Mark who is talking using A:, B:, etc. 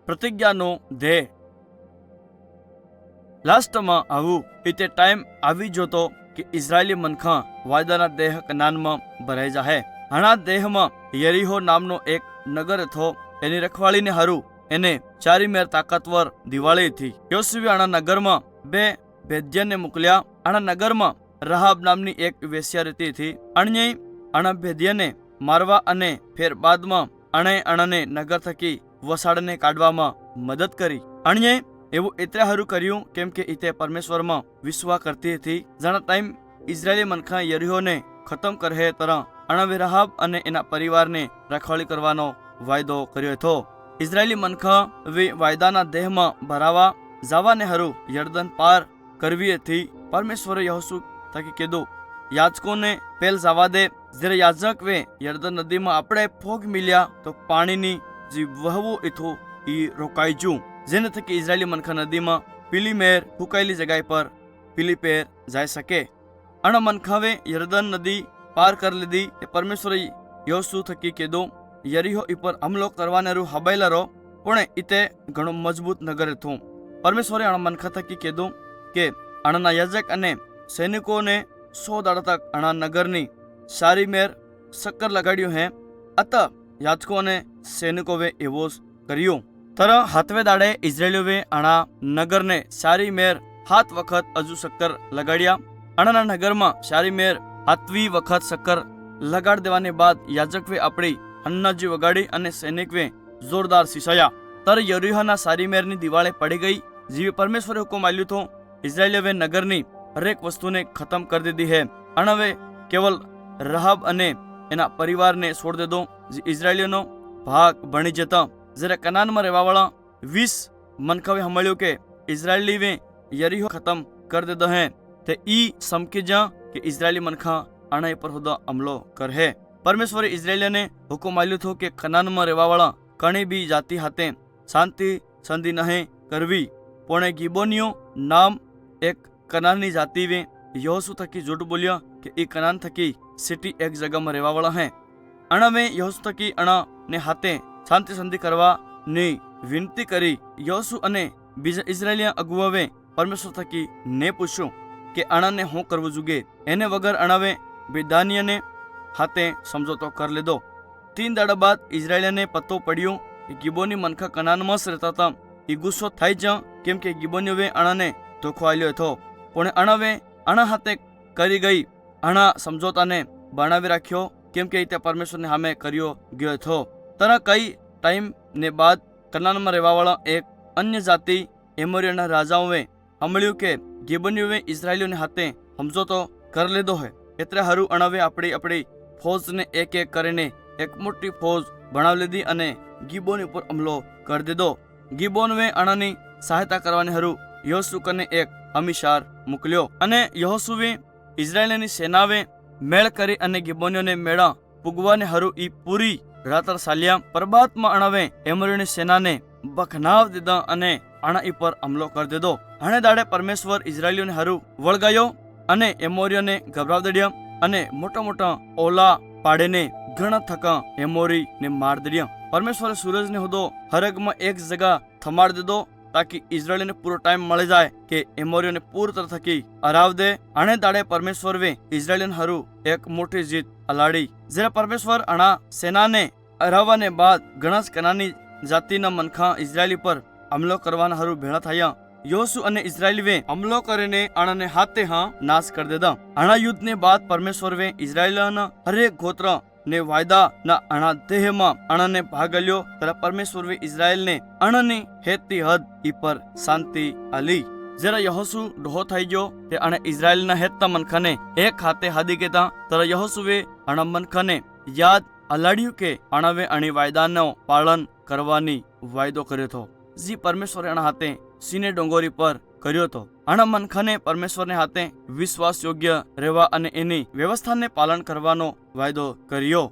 A: પ્રતિજ્ઞાનો ધ્યેય. લાસ્ટમાં આવું તે ટાઈમ આવી જોતો કે ઇઝરાયેલી મનખા વાયદાના દેહ કનાનમાં ભરાઈ જાહે. આના દેહમાં યરીહો નામનો એક નગર હતો. એની રખવાળીને હારું એને ચારી મેર તાકાતવર દિવાળી હતી. યોસુએ આના નગરમાં 2 ભેદ્યને મોકલ્યા. આના નગરમાં રહાબ નામની એક વેશ્યા રહેતી હતી. અણ્યે આના ભેદ્યને મારવા અને ફેર બાદમાં અણને નગર થકી વસાડને કાઢવામાં મદદ કરી. અણ્યે એવું એટલે હારું કર્યું કેમ કે તે પરમેશ્વરમાં વિશ્વાસ કરતી હતી. જાણા ટાઈમ ઇઝરાયેલી મનખા યરીહોને ખતમ કરે તરહ અણવે રહાબ અને એના પરિવારને રખવાળી કરવાનો વાયદો કર્યો હતો. ઇઝરાયેલી મનખા વાયદાના દેહમાં ભરાવા જવાને હારું યર્દન પાર કરવી હતી. પરમેશ્વરે યહોશુ થકી કીધું, યાજકોને પેલ જવા દે. જ્યારે યાજક યર્દન નદીમાં આપણે ફોગ મિલ્યા તો પાણીની જે વહવું હતું એ રોકાઈ જુ, જેને થકી ઇઝરાયેલી મનખા નદીમાં પીલી મેર ફૂંકાયેલી જગ્યા પર પીલી પેર જઈ શકે. અણ મનખાવે યર્દન નદી પાર કરી લીધી. એ પરમેશ્વરે યહોશુ થકી કીધું, યરીહો પર હમલો કરવાને રૂ હબાયેલા રહો, પણ ઇતે ઘણું મજબૂત નગર હતું. પરમેશ્વરે અણ મનખા થકી કીધું કે અણના યાજક અને સૈનિકોને 100 દાડા તક અણા નગરની સારી મેર શક્કર લગાડ્યું હે. અત યાજકો અને સૈનિકોએ એવો કર્યું. તર હાથવે દાડે ઇઝરાયેલીઓએ આણા નગરને સારી મેર 7 વખત હજુ શક્કર લગાડ્યા. આણાના નગરમાં સારી મેર 7મી વખત શક્કર લગાડ દેવાને બાદ યાજકવે આપણી હન્નાજી વગાડી અને સૈનિકવે જોરદાર સિસાયા. તર યરીહોના સારી મેરની દિવાળે પડી ગઈ. જેવી પરમેશ્વરે હુકમ આલ્યું તો ઇઝરાયેલીઓએ નગરની હરેક વસ્તુને ખતમ કરી દીધી હે. અણવે કેવલ રહાબ અને એના પરિવારને છોડ દેદો જે ઇઝરાયેલીઓનો ભાગ બની જતા. જ્યારે કનાનમાં રહેવાવાળા 20 મનખાવે સાંભળ્યું કે ઇઝરાયેલીએ યરીહો ખતમ કરી દીધો હે, તે ઈ સમકી જા કે ઇઝરાયેલી મનખા આના પર હુદા હમલો કરે. પરમેશ્વરે ઇઝરાયેલીને હુકમ આલ્યો હતો કે કનાનમાં રહેવાવાળા કણી બી જાતિ હાથે શાંતિ સંધિ નહીં કરવી. પણ ગિબોનીઓ નામ એક કનાનની જાતિવે યહોશુ થકી જૂઠ બોલ્યા કે એ કનાન થકી સિટી એક જગામાં રહેવાવાળા હે. અણવે યહોશુ થકી અણાને હાથે શાંતિ સંધિ કરવાની વિનંતી કરી. યહોશુ અને બીજા ઇઝરાયેલી અગુવાએ પરમેશ્વર થકી ને પૂછ્યું કે અણાને શું કરવું જોઈએ. એને વગર અણાવે બેદાનિયાને હાથે સમજોતો કરી લીધો. 3 દાડા બાદ ઇઝરાયેલીને પત્તો પડ્યું કે ગિબોની મનખા કનાનમાં જ રહેતા હતા. એ ગુસ્સો થાય જ કેમ કે ગિબોનીઓએ અણાને ધોખો આલ્યો હતો. પણ અણાવે અણા હાથે કરી ગઈ અણા સમજોતાને બનાવી રાખ્યો કેમ કે તે પરમેશ્વરને સામે કર્યો ગયો હતો. તરા કઈ ટાઈમ ને બાદ કનાનમાં રહેવાવાળા એક અન્ય જાતિ એમોરીઓના રાજાઓએ સાંભળ્યું કે ગિબોનીઓએ ઇઝરાયેલીઓને હાથે સમજોતો કરી લીધો હોય. એટલે હારું અણાવે આપણી ફૌજને એક એક કરીને એક મોટી ફૌજ બનાવી લીધી અને ગિબોની ઉપર હુમલો કરી દીધો. ગિબોનવે અણાની સહાયતા કરવાની હારું યહોશુ કને એક અમીશાર મોકલ્યો અને યહોશુએ ઇઝરાયેલની સેનાવે મેળ કરી અને ગિબોનીઓને મેળા પૂગવાને હારું ઈ પૂરી રાતર ચાલ્યા. પરબાતમાં અણાવે એમોરીઓની સેનાને બખનાવ દીધા અને આણા ઈ પર હુમલો કરી દીધો. આણે દાડે પરમેશ્વર ઇઝરાયેલીઓને હારું વળગાયો અને એમોરીઓને ગભરાવ દડ્યા અને મોટા મોટા ઓલા પાડીને ઘણા થકા એમોરીને માર દડ્યા. પરમેશ્વરે સૂરજને હુદો હરગમાં એક જગા થમાડ દીધો તાકી ઇઝરાયેલીને પૂરો ટાઈમ મળી જાય કે એમોરીઓને પૂર તર થકી હરાવ દે. આણે દાડે પરમેશ્વરે ઇઝરાયેલીને હારું એક મોટી જીત અલાડી. જ્યારે પરમેશ્વર આણા સેનાને હરાવવાને બાદ ઘણા જ કનાની જાતિના મનખા ઇઝરાયેલી પર હુમલો કરવાના હારું ભેળા થયા. યહોશુ અને ઇઝરાયેલીએ હુમલો કરીને આણાને હાથે નાશ કરી દીધા. આણા યુદ્ધને બાદ પરમેશ્વરે ઇઝરાયેલના હરેક ગોત્ર ને વાયદાના આણા દેહમાં આણાને ભાગ આલ્યો. ત્યારે પરમેશ્વરે ઇઝરાયેલને આણાની હેતની હદ ઈ પર શાંતિ આલી. જ્યારે યહોશુ ડોહો થઈ ગયો તે આણે ઇઝરાયેલના હેતના મનખાને એક હાથે હાદી કેતા. ત્યારે યહોશુએ આણા મનખાને યાદ અલાડ્યું કે આણાવે આણી વાયદાનો પાલન કરવાની વાયદો કર્યો હતો જે પરમેશ્વરે આણા હાથે સીને ડોંગોરી પર કર્યો હતો. આણા મનખાને પરમેશ્વરને હાથે વિશ્વાસ યોગ્ય રહેવા અને એની વ્યવસ્થાને પાલન કરવાનો વાયદો કર્યો.